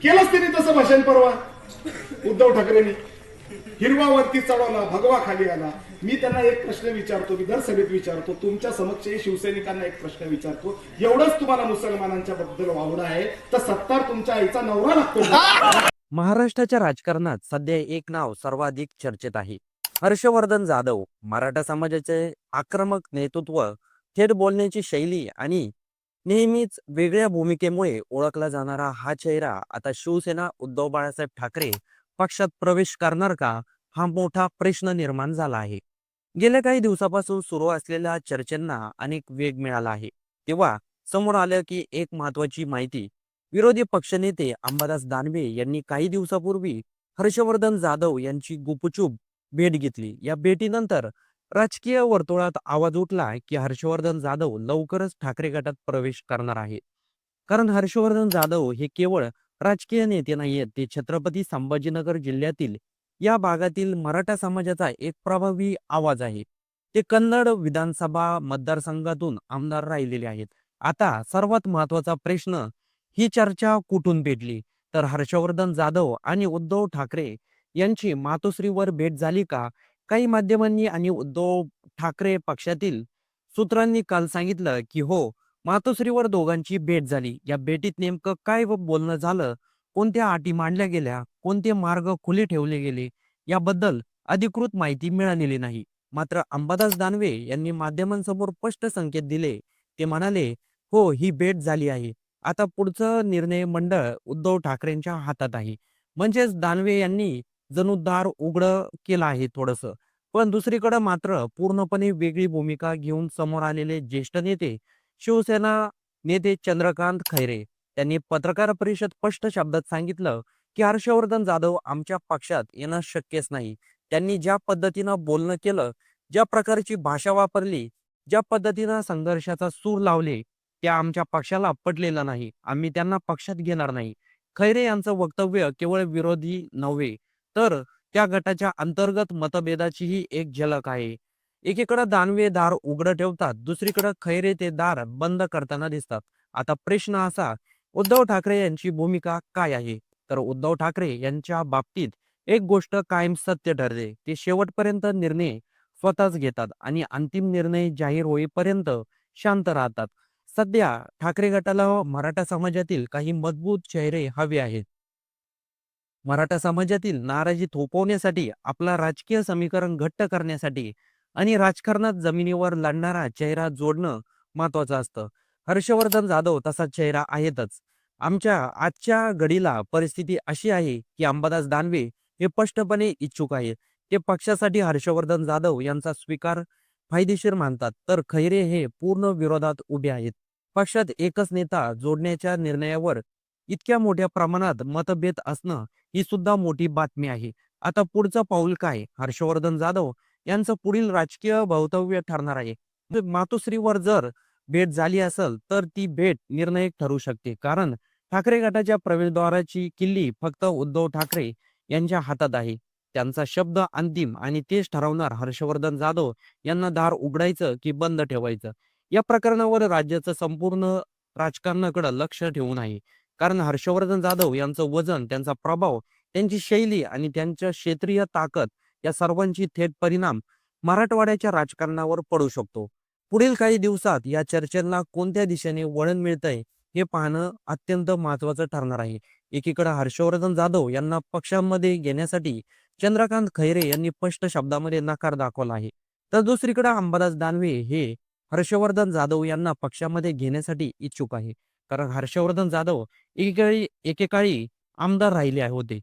केलंच त्यांनी तसं भाषण परवा उद्धव ठाकरेंनी. हिरवा वरती चढवला, भगवा खाली आला. मी त्यांना एक प्रश्न विचारतो, विधानसभेत विचारतो, तुमच्या समक्ष शिवसैनिकांना एक प्रश्न विचारतो, एवढंच तुम्हाला मुसलमानांच्या बद्दल वावडा आहे तर सत्तार तुमच्या आईचा नवरा लागतो. महाराष्ट्राच्या राजकारणात सध्या एक नाव सर्वाधिक चर्चेत आहे. हर्षवर्धन जाधव. मराठा समाजाचे आक्रमक नेतृत्व, थेट बोलण्याची शैली आणि नेहमीच वेगळ्या भूमिकेमुळे ओळखला जाणारा हा चेहरा आता शिवसेना उद्धव बाळासाहेब ठाकरे पक्षात प्रवेश करणार का, हा मोठा प्रश्न निर्माण झाला आहे. गेल्या काही दिवसापासून सुरू असलेल्या चर्चेंना अनेक वेग मिळाला आहे. तेव्हा समोर आलं की एक महत्वाची माहिती. विरोधी पक्षनेते अंबादास दानवे यांनी काही दिवसापूर्वी हर्षवर्धन जाधव यांची गुपचूप भेट घेतली. या भेटीनंतर राजकीय वर्तुळात आवाज उठला की हर्षवर्धन जाधव लवकरच ठाकरे गटात प्रवेश करणार आहे. कारण हर्षवर्धन जाधव हे केवळ राजकीय नेते नाहीयेत, ते छत्रपती संभाजीनगर जिल्ह्यातील या भागातील मराठा समाजाचा एक प्रभावी आवाज आहे. ते कन्नड विधानसभा मतदारसंघातून आमदार राहिलेले आहेत. आता सर्वात महत्वाचा प्रश्न, ही चर्चा कुठून पेटली? तर हर्षवर्धन जाधव आणि उद्धव ठाकरे यांची मातोश्रीवर भेट झाली का? काही माध्यमांनी आणि उद्धव ठाकरे पक्षातील सूत्रांनी काल सांगितलं की हो, मातोश्रीवर दोघांची भेट झाली. या भेटीत नेमकं काय बोलणं झालं, कोणत्या अटी मांडल्या गेल्या, कोणते मार्ग खुले ठेवले गेले, याबद्दल अधिकृत माहिती मिळालेली नाही. मात्र अंबादास दानवे यांनी माध्यमांसमोर स्पष्ट संकेत दिले. ते म्हणाले, हो, ही भेट झाली आहे. आता पुढचा निर्णय मंडळ उद्धव ठाकरेंच्या हातात आहे. म्हणजेच दानवे यांनी जणू दार उघडं केलं आहे थोडंसं. पण दुसरीकडे मात्र पूर्णपणे वेगळी भूमिका घेऊन समोर आलेले ज्येष्ठ नेते, शिवसेना नेते चंद्रकांत खैरे, त्यांनी पत्रकार परिषद स्पष्ट शब्दात सांगितलं की हर्षवर्धन जाधव आमच्या पक्षात येणं शक्यच नाही. त्यांनी ज्या पद्धतीनं बोलणं केलं, ज्या प्रकारची भाषा वापरली, ज्या पद्धतीनं संघर्षाचा सूर लावले, त्या आमच्या पक्षाला पटलेलं नाही. आम्ही त्यांना पक्षात घेणार नाही. खैरे यांचं वक्तव्य केवळ विरोधी नव्हे, तर त्या गटाच्या अंतर्गत मतभेदाचीही एक झलक आहे. एकीकडे दानवे दार उघडं ठेवतात, दुसरीकडे खैरे ते दार बंद करताना दिसतात. आता प्रश्न असा, उद्धव ठाकरे यांची भूमिका काय आहे? तर उद्धव ठाकरे यांच्या बाबतीत एक गोष्ट कायम सत्य ठरते. ते शेवटपर्यंत निर्णय स्वतःच घेतात आणि अंतिम निर्णय जाहीर होईपर्यंत शांत राहतात. सध्या ठाकरे गटाला मराठा समाजातील काही मजबूत चेहरे हवे आहेत. मराठा समाजातील नाराजी थोपवण्यासाठी, आपला राजकीय समीकरण घट्ट करण्यासाठी आणि राजकारणात जमिनीवर लढणारा चेहरा जोडणं महत्वाचं असतं. हर्षवर्धन जाधव तसा चेहरा आहेतच. आमच्या आजच्या घडीला परिस्थिती अशी आहे की अंबादास दानवे हे स्पष्टपणे इच्छुक आहेत. ते पक्षासाठी हर्षवर्धन जाधव यांचा स्वीकार फायदेशीर मानतात, तर खैरे हे पूर्ण विरोधात उभे आहेत. पक्षात एकच नेता जोडण्याच्या निर्णयावर इतक्या मोठ्या प्रमाणात मतभेद असणं ही सुद्धा मोठी बातमी आहे. आता पुढचं पाऊल काय? हर्षवर्धन जाधव यांचं पुढील राजकीय भवितव्य ठरणार आहे. मातोश्रीवर जर भेट झाली असेल तर ती भेट निर्णायक ठरू शकते. कारण ठाकरे गटाच्या प्रवेशद्वाराची किल्ली फक्त उद्धव ठाकरे यांच्या हातात आहे. त्यांचा शब्द अंतिम आणि तेच ठरवणार हर्षवर्धन जाधव यांना दार उघडायचं की बंद ठेवायचं. या प्रकरणावर राज्याचं संपूर्ण राजकारणाकडे लक्ष ठेवून आहे. कारण हर्षवर्धन जाधव यांचं वजन, त्यांचा प्रभाव, त्यांची शैली आणि त्यांच्या क्षेत्रीय ताकद, या सर्वांची थेट परिणाम मराठवाड्याच्या राजकारणावर पडू शकतो. पुढील काही दिवसात या चर्चेला कोणत्या दिशेने वळण मिळतंय हे पाहणं अत्यंत महत्वाचं ठरणार आहे. एकीकडे हर्षवर्धन जाधव यांना पक्षामध्ये घेण्यासाठी चंद्रकांत खैरे यांनी स्पष्ट शब्दामध्ये नकार दाखवला आहे. तर दुसरीकडे अंबादास दानवे हे हर्षवर्धन जाधव यांना पक्षामध्ये घेण्यासाठी इच्छुक आहे. कारण हर्षवर्धन जाधव एकेकाळी आमदार राहिले होते.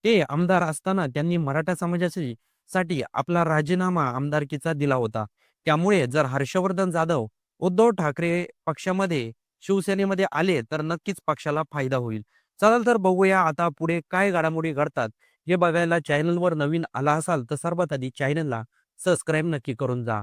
ते आमदार असताना त्यांनी मराठा समाजासाठी साठी आपला राजीनामा आमदारकीचा दिला होता. त्यामुळे जर हर्षवर्धन जाधव उद्धव ठाकरे पक्षामध्ये शिवसेनेमध्ये आले तर नक्कीच पक्षाला फायदा होईल. चला तर बघूया आता पुढे काय घडामोडी घडतात. हे बघायला चॅनलवर नवीन आला असाल तर सर्वात आधी चॅनलला सबस्क्राईब नक्की करून जा.